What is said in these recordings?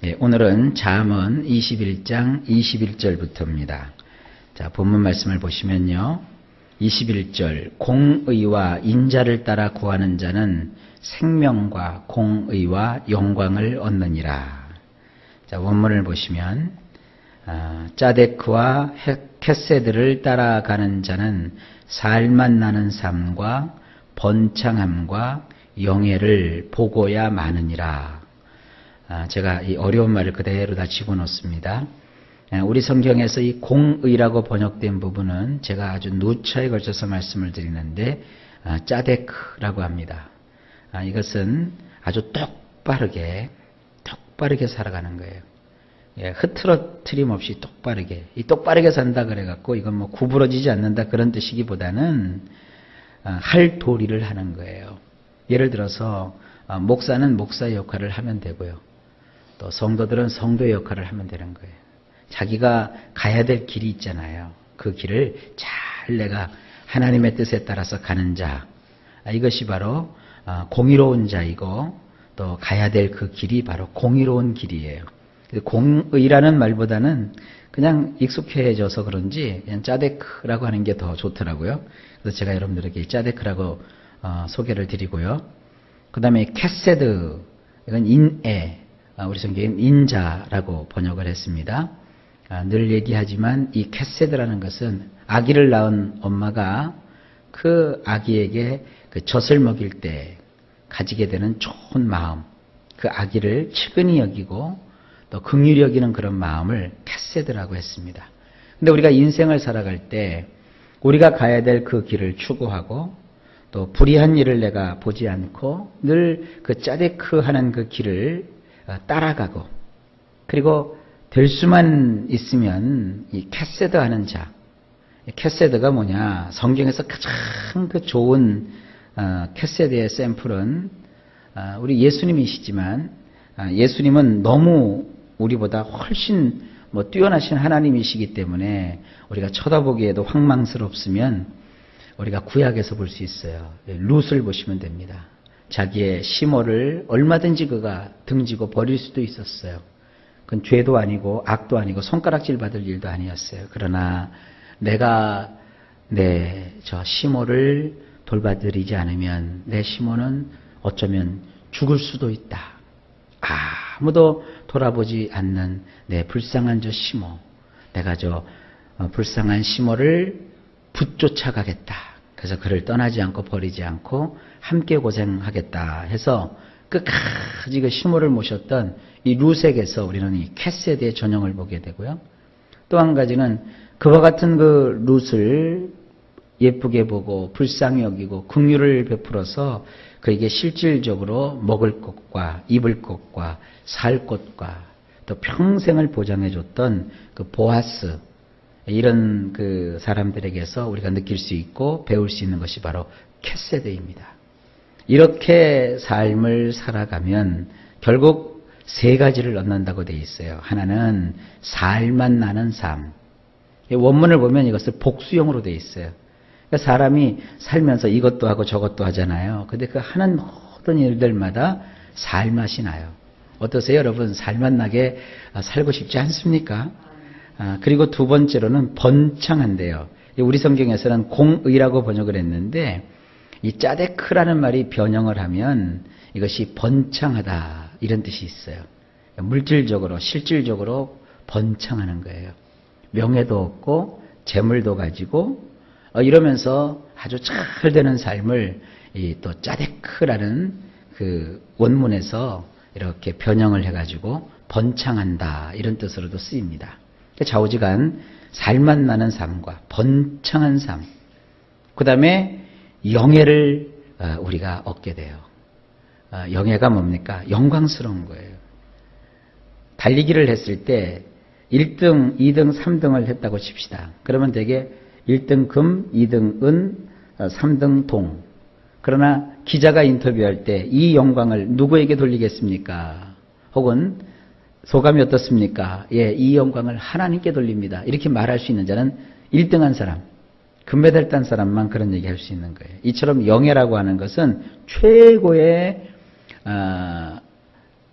오늘은 잠언 21장 21절부터입니다. 자, 본문 말씀을 보시면요. 21절, 공의와 인자를 따라 구하는 자는 생명과 공의와 영광을 얻느니라. 자, 원문을 보시면 짜데크와 켓세드를 따라가는 자는 살맛 나는 삶과 번창함과 영예를 보고야 마느니라. 제가 이 어려운 말을 그대로 다 집어넣습니다. 우리 성경에서 이 공의라고 번역된 부분은 제가 아주 누차에 걸쳐서 말씀을 드리는데 짜데크라고 합니다. 이것은 아주 똑바르게 살아가는 거예요. 흐트러트림 없이 똑바르게. 이 똑바르게 산다 그래갖고 이건 뭐 구부러지지 않는다 그런 뜻이기보다는 할 도리를 하는 거예요. 예를 들어서 목사는 목사의 역할을 하면 되고요. 또 성도들은 성도의 역할을 하면 되는 거예요. 자기가 가야 될 길이 있잖아요. 그 길을 잘 내가 하나님의 뜻에 따라서 가는 자. 이것이 바로 공의로운 자이고 또 가야 될 그 길이 바로 공의로운 길이에요. 공의라는 말보다는 그냥 익숙해져서 그런지 그냥 짜데크라고 하는 게 더 좋더라고요. 그래서 제가 여러분들에게 짜데크라고 소개를 드리고요. 그 다음에 켓세드, 이건 인애, 우리 성경은 인자라고 번역을 했습니다. 늘 얘기하지만 이 켓세드라는 것은 아기를 낳은 엄마가 그 아기에게 그 젖을 먹일 때 가지게 되는 좋은 마음, 그 아기를 측은히 여기고 또 긍휼히 여기는 그런 마음을 켓세드라고 했습니다. 근데 우리가 인생을 살아갈 때 우리가 가야 될 그 길을 추구하고 또 불의한 일을 내가 보지 않고 늘 그 짜데크 하는 그 길을 따라가고 그리고 될 수만 있으면 이 켓세드 하는 자. 켓세드가 뭐냐? 성경에서 가장 그 좋은 켓세드의 샘플은 우리 예수님이시지만 예수님은 너무 우리보다 훨씬 뛰어나신 하나님이시기 때문에 우리가 쳐다보기에도 황망스럽으면 우리가 구약에서 볼 수 있어요. 룻을 보시면 됩니다. 자기의 시모를 얼마든지 그가 등지고 버릴 수도 있었어요. 그건 죄도 아니고 악도 아니고 손가락질 받을 일도 아니었어요. 그러나 내가 저 시모를 돌봐드리지 않으면 내 시모는 어쩌면 죽을 수도 있다. 아무도 돌아보지 않는 내 불쌍한 저 시모, 내가 저 불쌍한 시모를 붙쫓아가겠다. 그래서 그를 떠나지 않고 버리지 않고 함께 고생하겠다 해서 끝까지 그 시모를 모셨던 이 룻에게서 우리는 이 켓세드의 전형을 보게 되고요. 또 한 가지는 그와 같은 그 룻을 예쁘게 보고 불쌍히 여기고 긍휼을 베풀어서 그에게 실질적으로 먹을 것과 입을 것과 살 것과 또 평생을 보장해 줬던 그 보아스, 이런 그 사람들에게서 우리가 느낄 수 있고 배울 수 있는 것이 바로 켓세드입니다. 이렇게 삶을 살아가면 결국 세 가지를 얻는다고 되어 있어요. 하나는 살맛 나는 삶. 원문을 보면 이것을 복수형으로 되어 있어요. 그러니까 사람이 살면서 이것도 하고 저것도 하잖아요. 근데 그 하는 모든 일들마다 살맛이 나요. 어떠세요, 여러분? 살맛 나게 살고 싶지 않습니까? 그리고 두 번째로는 번창한대요. 우리 성경에서는 공의라고 번역을 했는데 이 짜데크라는 말이 변형을 하면 이것이 번창하다 이런 뜻이 있어요. 물질적으로 실질적으로 번창하는 거예요. 명예도 얻고 재물도 가지고 이러면서 아주 잘 되는 삶을 또 짜데크라는 그 원문에서 이렇게 변형을 해가지고 번창한다 이런 뜻으로도 쓰입니다. 좌우지간 살맛 나는 삶과 번창한 삶, 그 다음에 영예를 우리가 얻게 돼요. 영예가 뭡니까? 영광스러운 거예요. 달리기를 했을 때 1등, 2등, 3등을 했다고 칩시다. 그러면 되게 1등 금, 2등 은, 3등 동. 그러나 기자가 인터뷰할 때 이 영광을 누구에게 돌리겠습니까? 혹은 소감이 어떻습니까? 이 영광을 하나님께 돌립니다. 이렇게 말할 수 있는 자는 1등한 사람, 금메달 딴 사람만 그런 얘기할 수 있는 거예요. 이처럼 영예라고 하는 것은 최고의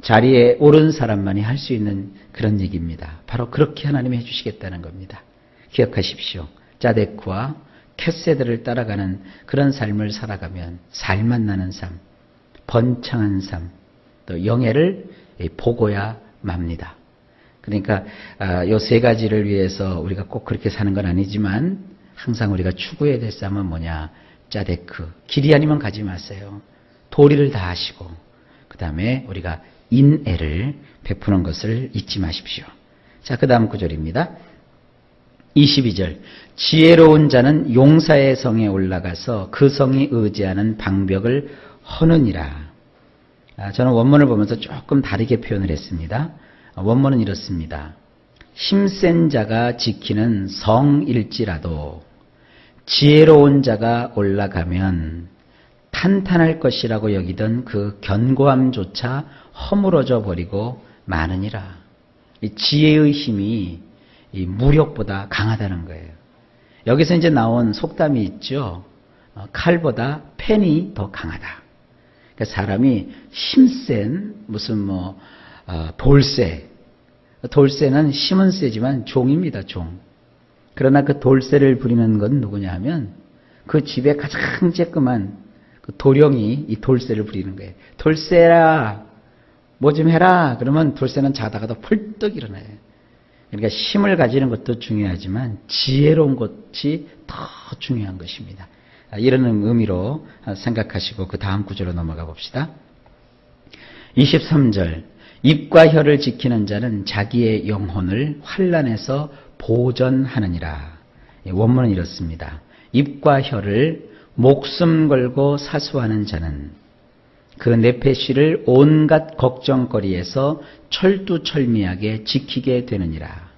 자리에 오른 사람만이 할 수 있는 그런 얘기입니다. 바로 그렇게 하나님이 해주시겠다는 겁니다. 기억하십시오. 짜데크와 캇세드를 따라가는 그런 삶을 살아가면 살맛 나는 삶, 번창한 삶, 또 영예를 보고야 맙니다. 그러니까 요 세 가지를 위해서 우리가 꼭 그렇게 사는 건 아니지만 항상 우리가 추구해야 될 삶은 뭐냐? 짜데크, 길이 아니면 가지 마세요. 도리를 다 하시고 그 다음에 우리가 인애를 베푸는 것을 잊지 마십시오. 자, 그 다음 구절입니다. 22절. 지혜로운 자는 용사의 성에 올라가서 그 성이 의지하는 방벽을 허느니라. 저는 원문을 보면서 조금 다르게 표현을 했습니다. 원문은 이렇습니다. 힘센 자가 지키는 성일지라도 지혜로운 자가 올라가면 탄탄할 것이라고 여기던 그 견고함조차 허물어져 버리고 마느니라. 이 지혜의 힘이 이 무력보다 강하다는 거예요. 여기서 이제 나온 속담이 있죠. 칼보다 펜이 더 강하다. 그러니까 사람이 힘센 무슨 돌쇠는 힘은 세지만 종입니다. 종. 그러나 그 돌쇠를 부리는 건 누구냐 하면 그 집에 가장 쬐끄만 그 도령이 이 돌쇠를 부리는 거예요. 돌쇠라 뭐 좀 해라. 그러면 돌쇠는 자다가도 펄떡 일어나요. 그러니까 힘을 가지는 것도 중요하지만 지혜로운 것이 더 중요한 것입니다. 이런 의미로 생각하시고 그 다음 구절로 넘어가 봅시다. 23절. 입과 혀를 지키는 자는 자기의 영혼을 환난에서 보전하느니라. 원문은 이렇습니다. 입과 혀를 목숨 걸고 사수하는 자는 그 네페시를 온갖 걱정거리에서 철두철미하게 지키게 되느니라.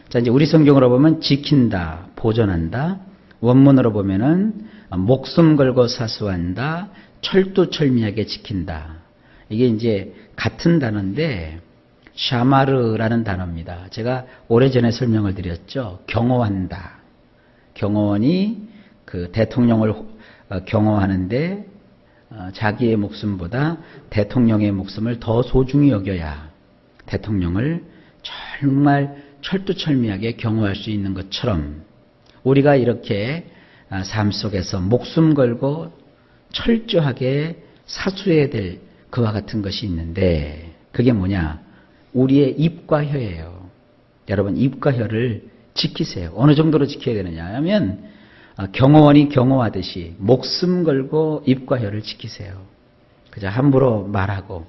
자, 이제 우리 성경으로 보면 지킨다, 보존한다. 원문으로 보면은 목숨 걸고 사수한다, 철두철미하게 지킨다. 이게 이제 같은 단어인데 샤마르라는 단어입니다. 제가 오래전에 설명을 드렸죠. 경호한다. 경호원이 그 대통령을 경호하는데 자기의 목숨보다 대통령의 목숨을 더 소중히 여겨야 대통령을 정말 철두철미하게 경호할 수 있는 것처럼 우리가 이렇게 삶 속에서 목숨 걸고 철저하게 사수해야 될 그와 같은 것이 있는데 그게 뭐냐? 우리의 입과 혀예요. 여러분 입과 혀를 지키세요. 어느 정도로 지켜야 되느냐 하면 경호원이 경호하듯이 목숨 걸고 입과 혀를 지키세요. 그저 함부로 말하고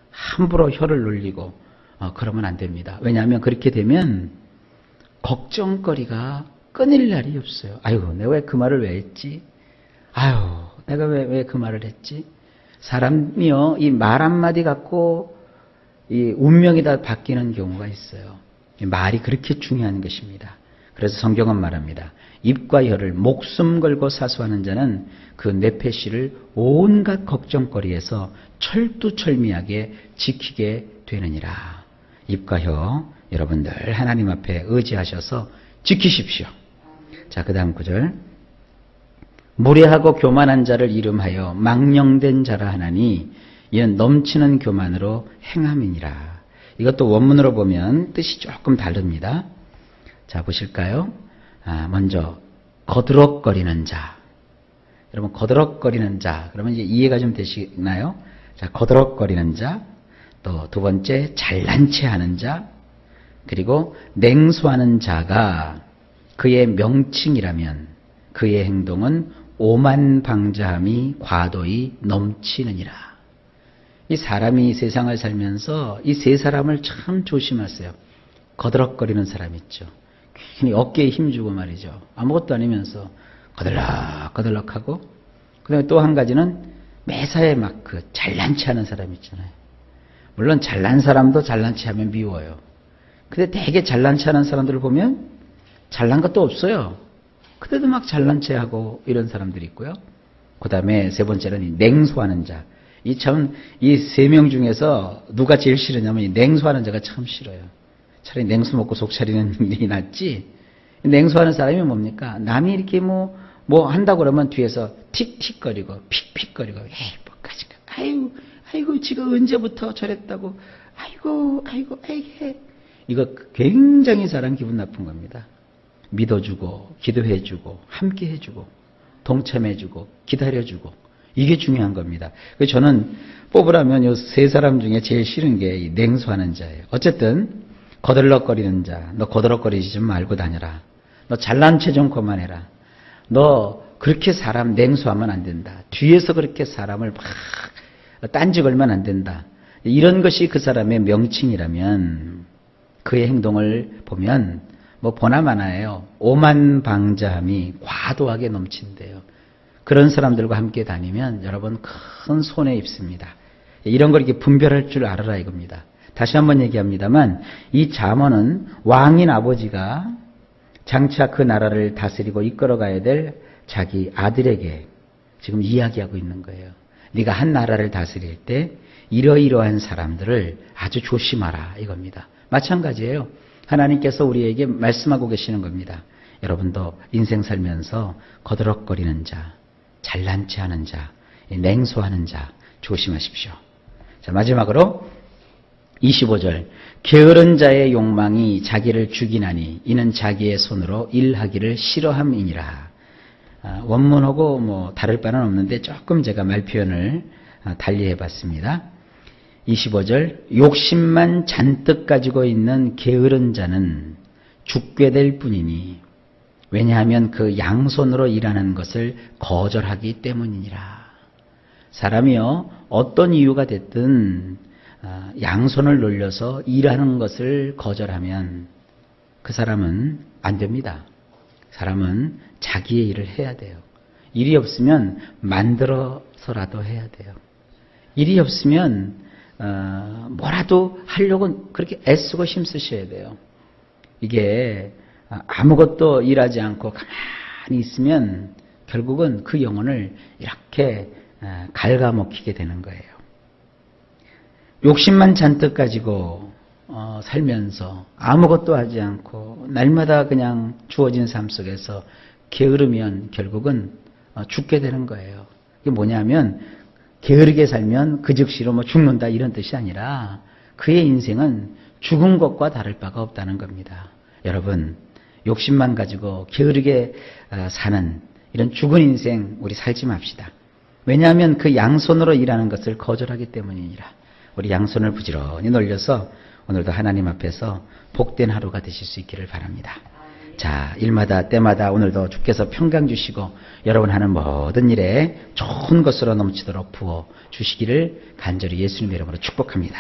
함부로 혀를 놀리고 그러면 안 됩니다. 왜냐하면 그렇게 되면 걱정거리가 끊일 날이 없어요. 아이고 내가 왜 그 말을 왜 했지? 아유 내가 왜 그 말을 했지? 사람이요 이 말 한마디 갖고 이 운명이 다 바뀌는 경우가 있어요. 말이 그렇게 중요한 것입니다. 그래서 성경은 말합니다. 입과 혀를 목숨 걸고 사수하는 자는 그 네페시를 온갖 걱정거리에서 철두철미하게 지키게 되느니라. 입과 혀 여러분들 하나님 앞에 의지하셔서 지키십시오. 자, 그 다음 구절. 무례하고 교만한 자를 이름하여 망령된 자라 하나니 이는 넘치는 교만으로 행함이니라. 이것도 원문으로 보면 뜻이 조금 다릅니다. 자, 보실까요? 먼저 거드럭거리는 자. 여러분 거드럭거리는 자. 그러면 이제 이해가 좀 되시나요? 자, 거드럭거리는 자. 또 두 번째 잘난 체하는 자. 그리고 냉소하는 자가 그의 명칭이라면 그의 행동은 오만방자함이 과도히 넘치느니라. 이 사람이 세상을 살면서 이 세 사람을 참 조심하세요. 거드럭거리는 사람 있죠. 괜히 어깨에 힘주고 말이죠. 아무것도 아니면서 거들럭거들럭하고 그 다음에 또 한 가지는 매사에 막 그 잘난 체하는 사람 있잖아요. 물론 잘난 사람도 잘난 체하면 미워요. 근데 되게 잘난 체하는 사람들을 보면 잘난 것도 없어요. 그때도 막 잘난 체하고 이런 사람들이 있고요. 그 다음에 세 번째는 이 냉소하는 자. 이 세 명 중에서 누가 제일 싫으냐면 이 냉소하는 자가 참 싫어요. 차라리 냉수 먹고 속 차리는 일이 낫지. 냉소하는 사람이 뭡니까? 남이 이렇게 뭐 한다고 그러면 뒤에서 틱틱거리고 픽픽거리고 에이 뭐까지 아유 아이고 지가 언제부터 저랬다고 아이고 에게 이거 굉장히 사람 기분 나쁜 겁니다. 믿어주고 기도해주고 함께해주고 동참해주고 기다려주고 이게 중요한 겁니다. 그래서 저는 뽑으라면 이 세 사람 중에 제일 싫은 게 이 냉소하는 자예요. 어쨌든 거들럭거리는 자, 너 거들럭거리지 좀 말고 다녀라. 너 잘난 체 좀 그만해라. 너 그렇게 사람 냉소하면 안 된다. 뒤에서 그렇게 사람을 막 딴지 걸면 안 된다. 이런 것이 그 사람의 명칭이라면 그의 행동을 보면 뭐 보나마나예요. 오만방자함이 과도하게 넘친대요. 그런 사람들과 함께 다니면 여러분 큰 손해 입습니다. 이런 걸 이렇게 분별할 줄 알아라 이겁니다. 다시 한번 얘기합니다만 이 잠언은 왕인 아버지가 장차 그 나라를 다스리고 이끌어가야 될 자기 아들에게 지금 이야기하고 있는 거예요. 네가 한 나라를 다스릴 때 이러이러한 사람들을 아주 조심하라 이겁니다. 마찬가지예요. 하나님께서 우리에게 말씀하고 계시는 겁니다. 여러분도 인생 살면서 거드럭거리는 자, 잘난 체 하는 자, 냉소하는 자 조심하십시오. 자, 마지막으로 25절 게으른 자의 욕망이 자기를 죽이나니 이는 자기의 손으로 일하기를 싫어함이니라. 원문하고 뭐 다를 바는 없는데 조금 제가 말 표현을 달리 해봤습니다. 25절 욕심만 잔뜩 가지고 있는 게으른 자는 죽게 될 뿐이니 왜냐하면 그 양손으로 일하는 것을 거절하기 때문이니라. 사람이요 어떤 이유가 됐든 양손을 놀려서 일하는 것을 거절하면 그 사람은 안 됩니다. 사람은 자기의 일을 해야 돼요. 일이 없으면 만들어서라도 해야 돼요. 일이 없으면 뭐라도 하려고 그렇게 애쓰고 힘쓰셔야 돼요. 이게 아무것도 일하지 않고 가만히 있으면 결국은 그 영혼을 이렇게 갉아먹히게 되는 거예요. 욕심만 잔뜩 가지고 살면서 아무것도 하지 않고 날마다 그냥 주어진 삶 속에서 게으르면 결국은 죽게 되는 거예요. 이게 뭐냐면 게으르게 살면 그 즉시로 뭐 죽는다 이런 뜻이 아니라 그의 인생은 죽은 것과 다를 바가 없다는 겁니다. 여러분 욕심만 가지고 게으르게 사는 이런 죽은 인생 우리 살지 맙시다. 왜냐하면 그 양손으로 일하는 것을 거절하기 때문이니라. 우리 양손을 부지런히 놀려서 오늘도 하나님 앞에서 복된 하루가 되실 수 있기를 바랍니다. 자, 일마다 때마다 오늘도 주께서 평강 주시고 여러분 하는 모든 일에 좋은 것으로 넘치도록 부어 주시기를 간절히 예수님의 이름으로 축복합니다.